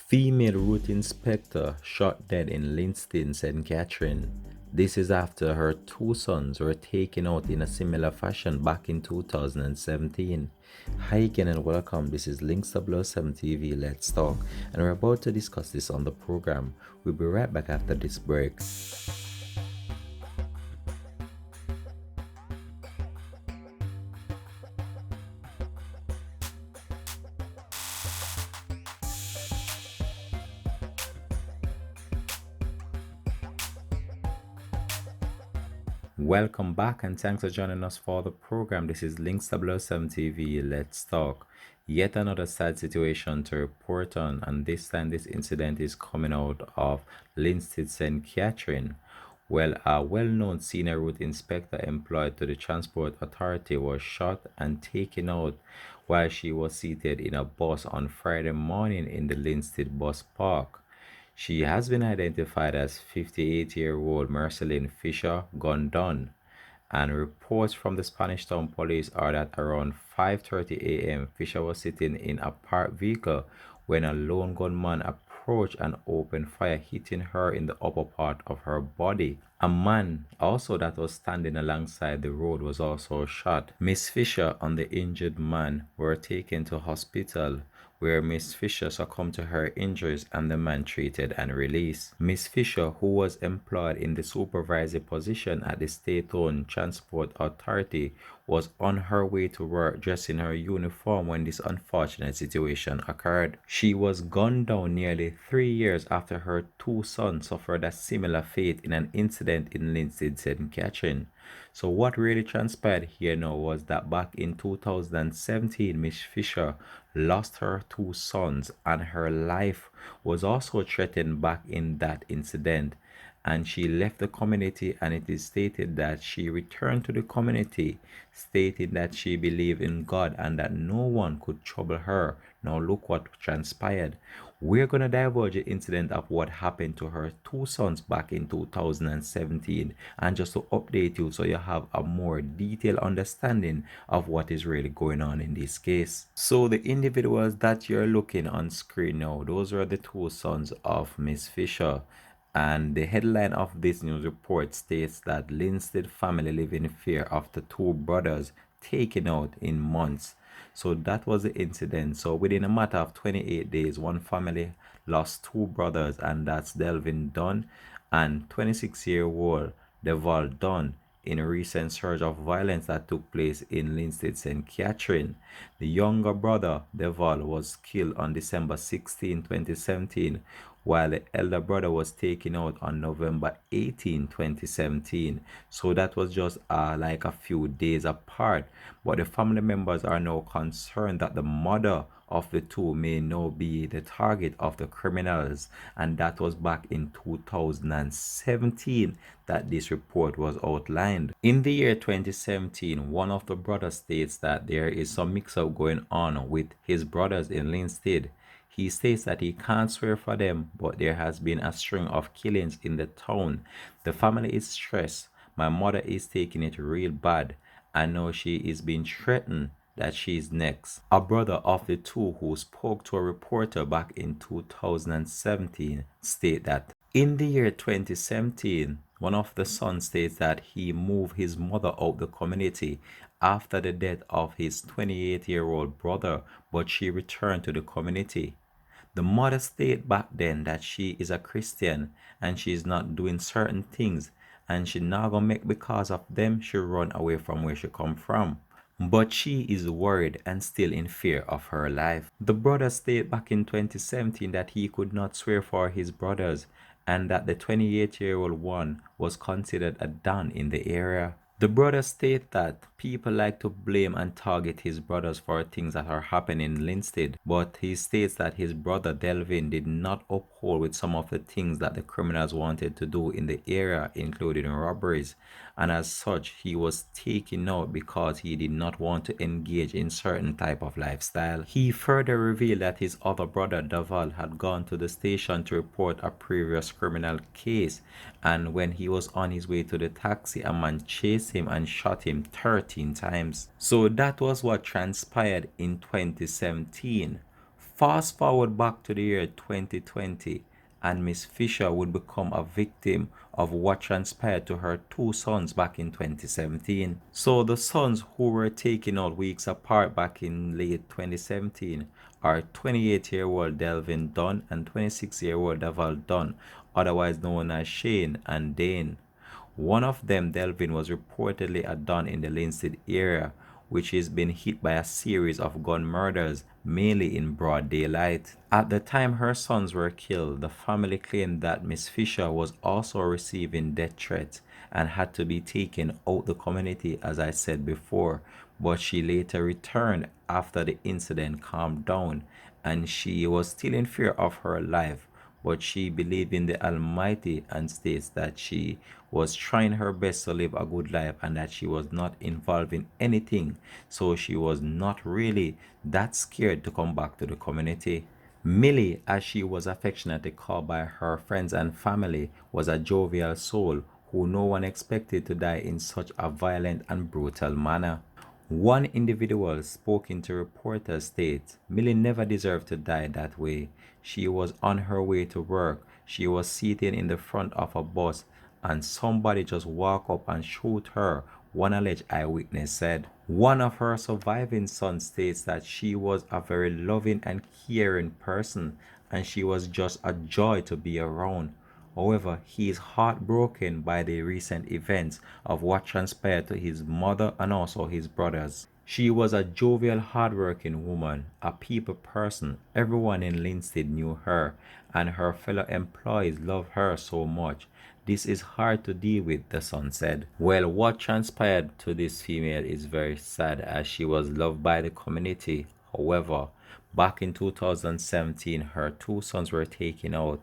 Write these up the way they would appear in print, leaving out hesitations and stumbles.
Female route inspector shot dead in Linstead, St. Catherine. This is after her two sons were taken out in a similar fashion back in 2017. Hi again and welcome. This is Linstead TV Let's Talk, and we're about to discuss this on the program. We'll be right back after this break. Welcome back and thanks for joining us for the program. This is Linstead TV Let's Talk. Yet another sad situation to report on, and this time this incident is coming out of Linstead, St. Catherine. Well, a well-known senior route inspector employed to the Transport Authority was shot and taken out while she was seated in a bus on Friday morning in the Linstead bus park. She has been identified as 58-year-old Marceline Fisher, gunned down, and reports from the Spanish Town Police are that around 5:30 a.m. Fisher was sitting in a parked vehicle when a lone gunman approached and opened fire, hitting her in the upper part of her body. A man also that was standing alongside the road was also shot. Miss Fisher and the injured man were taken to hospital, where Miss Fisher succumbed to her injuries and the man treated and released. Miss Fisher, who was employed in the supervisory position at the state-owned Transport Authority, was on her way to work dressed in her uniform when this unfortunate situation occurred. She was gunned down nearly 3 years after her two sons suffered a similar fate in an incident in Linstead, St. Catherine. So what really transpired here now was that back in 2017, Miss Fisher lost her two sons and her life was also threatened back in that incident, and she left the community, and it is stated that she returned to the community stating that she believed in God and that no one could trouble her. Now look what transpired. We're going to divulge the incident of what happened to her two sons back in 2017, and just to update you so you have a more detailed understanding of what is really going on in this case. So the individuals that you're looking on screen now, those are the two sons of Miss Fisher. And the headline of this news report states that Linstead family live in fear of the two brothers taken out in months. So that was the incident. So within a matter of 28 days, one family lost two brothers, and that's Delvin Dunn and 26-year-old Deval Dunn, in a recent surge of violence that took place in Linstead, St. Catherine. The younger brother, Deval, was killed on December 16, 2017, while the elder brother was taken out on November 18, 2017. So that was just like a few days apart. But the family members are now concerned that the mother of the two may now be the target of the criminals, and that was back in 2017 that this report was outlined. In the year 2017, one of the brothers states that there is some mix-up going on with his brothers in Linstead. He states that he can't swear for them, but there has been a string of killings in the town. The family is stressed. My mother is taking it real bad. I know she is being threatened that she's next. A brother of the two who spoke to a reporter back in 2017 state that in the year 2017, one of the sons states that he moved his mother out the community after the death of his 28-year-old brother, but she returned to the community. The mother stated back then that she is a Christian and she is not doing certain things, and she not gonna make because of them she run away from where she come from. But she is worried and still in fear of her life. The brother stated back in 2017 that he could not swear for his brothers, and that the 28-year-old one was considered a don in the area. The brother states that people like to blame and target his brothers for things that are happening in Linstead, but he states that his brother Delvin did not uphold with some of the things that the criminals wanted to do in the area, including robberies, and as such he was taken out because he did not want to engage in certain type of lifestyle. He further revealed that his other brother Daval had gone to the station to report a previous criminal case, and when he was on his way to the taxi, a man chased him and shot him 13 times. So that was what transpired in 2017. Fast forward back to the year 2020, and Miss Fisher would become a victim of what transpired to her two sons back in 2017. So the sons who were taken out weeks apart back in late 2017 are 28-year-old Delvin Dunn and 26-year-old Daval Dunn, otherwise known as Shane and Dane. One of them, Delvin, was reportedly a Don in the Linstead area, which has been hit by a series of gun murders, mainly in broad daylight. At the time her sons were killed, the family claimed that Miss Fisher was also receiving death threats and had to be taken out the community, as I said before, but she later returned after the incident calmed down, and she was still in fear of her life, but she believed in the Almighty and states that she was trying her best to live a good life and that she was not involved in anything, so she was not really that scared to come back to the community. Millie, as she was affectionately called by her friends and family, was a jovial soul who no one expected to die in such a violent and brutal manner. One individual spoken to reporters states Millie never deserved to die that way. She was on her way to work. She was seated in the front of a bus and somebody just walked up and shoot her, one alleged eyewitness said. One of her surviving sons states that she was a very loving and caring person and she was just a joy to be around. However, he is heartbroken by the recent events of what transpired to his mother and also his brothers. She was a jovial, hardworking woman, a people person. Everyone in Linstead knew her, and her fellow employees loved her so much. This is hard to deal with, the son said. Well, what transpired to this female is very sad as she was loved by the community. However, back in 2017, her two sons were taken out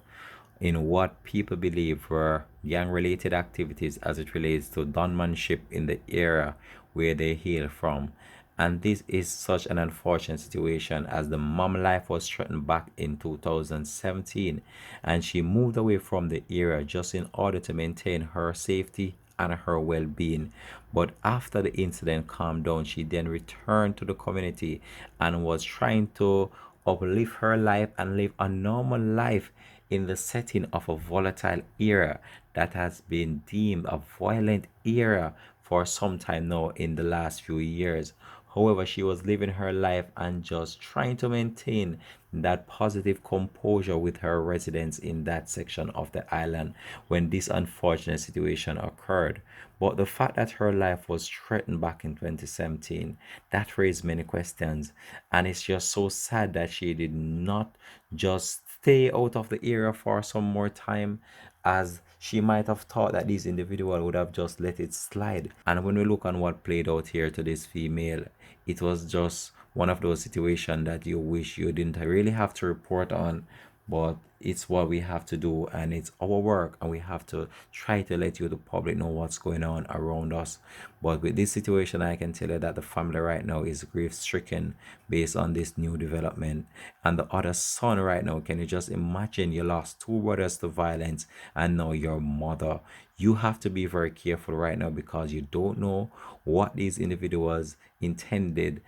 in what people believe were gang related activities as it relates to gunmanship in the area where they hail from. And this is such an unfortunate situation as the mom life was threatened back in 2017 and she moved away from the area just in order to maintain her safety and her well-being. But after the incident calmed down, she then returned to the community and was trying to uplift her life and live a normal life in the setting of a volatile era that has been deemed a violent era for some time now in the last few years. However, she was living her life and just trying to maintain that positive composure with her residents in that section of the island when this unfortunate situation occurred. But the fact that her life was threatened back in 2017, that raised many questions. And it's just so sad that she did not just stay out of the area for some more time, as she might have thought that these individuals would have just let it slide. And when we look on what played out here to this female, it was just one of those situations that you wish you didn't really have to report on, but it's what we have to do and it's our work and we have to try to let you the public know what's going on around us. But with this situation, I can tell you that the family right now is grief stricken based on this new development. And the other son right now, can you just imagine you lost two brothers to violence and now your mother? You have to be very careful right now because you don't know what these individuals intended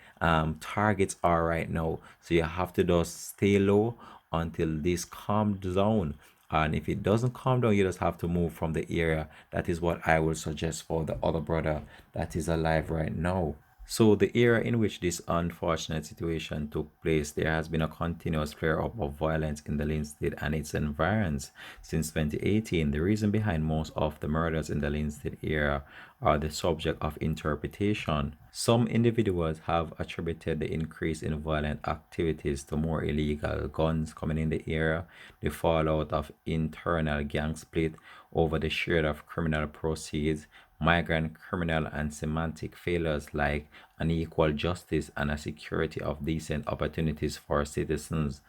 targets are right now. So you have to just stay low until this calms down. And if it doesn't calm down, you just have to move from the area. That is what I would suggest for the other brother that is alive right now. So the era in which this unfortunate situation took place, there has been a continuous flare-up of violence in the Linstead and its environs since 2018. The reason behind most of the murders in the Linstead area are the subject of interpretation. Some individuals have attributed the increase in violent activities to more illegal guns coming in the area, the fallout of internal gang split over the share of criminal proceeds, migrant criminal and semantic failures like unequal justice and a security of decent opportunities for citizens.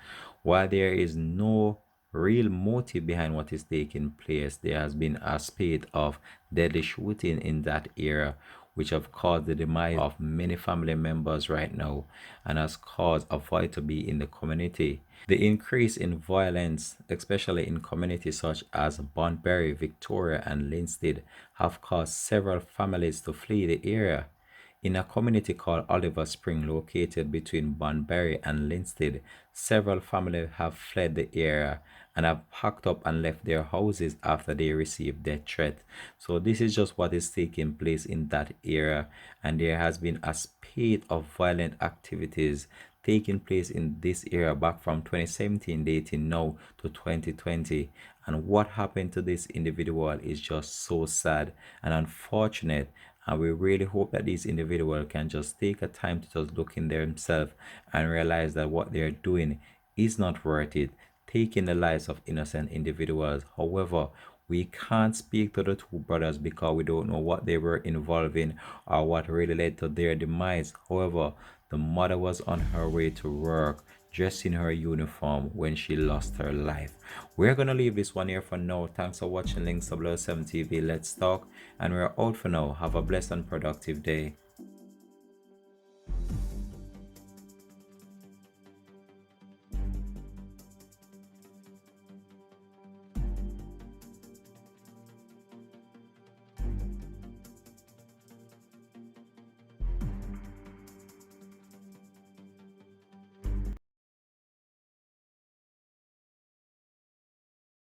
While there is no real motive behind what is taking place, there has been a spate of deadly shooting in that area, which have caused the demise of many family members right now and has caused a void to be in the community. The increase in violence, especially in communities such as Bunbury, Victoria, and Linstead, have caused several families to flee the area. In a community called Oliver Spring, located between Bunbury and Linstead, Several families have fled the area and have packed up and left their houses after they received death threat. So this is just what is taking place in that area, and there has been a spate of violent activities taking place in this area back from 2017 dating now to 2020. And what happened to this individual is just so sad and unfortunate, and we really hope that these individuals can just take a time to just look in themselves and realize that what they're doing is not worth it, taking the lives of innocent individuals. However, we can't speak to the two brothers because we don't know what they were involved in or what really led to their demise. However, the mother was on her way to work, dressed in her uniform when she lost her life. We're gonna leave this one here for now. Thanks for watching Links of 7 TV. Let's talk, and we're out for now. Have a blessed and productive day.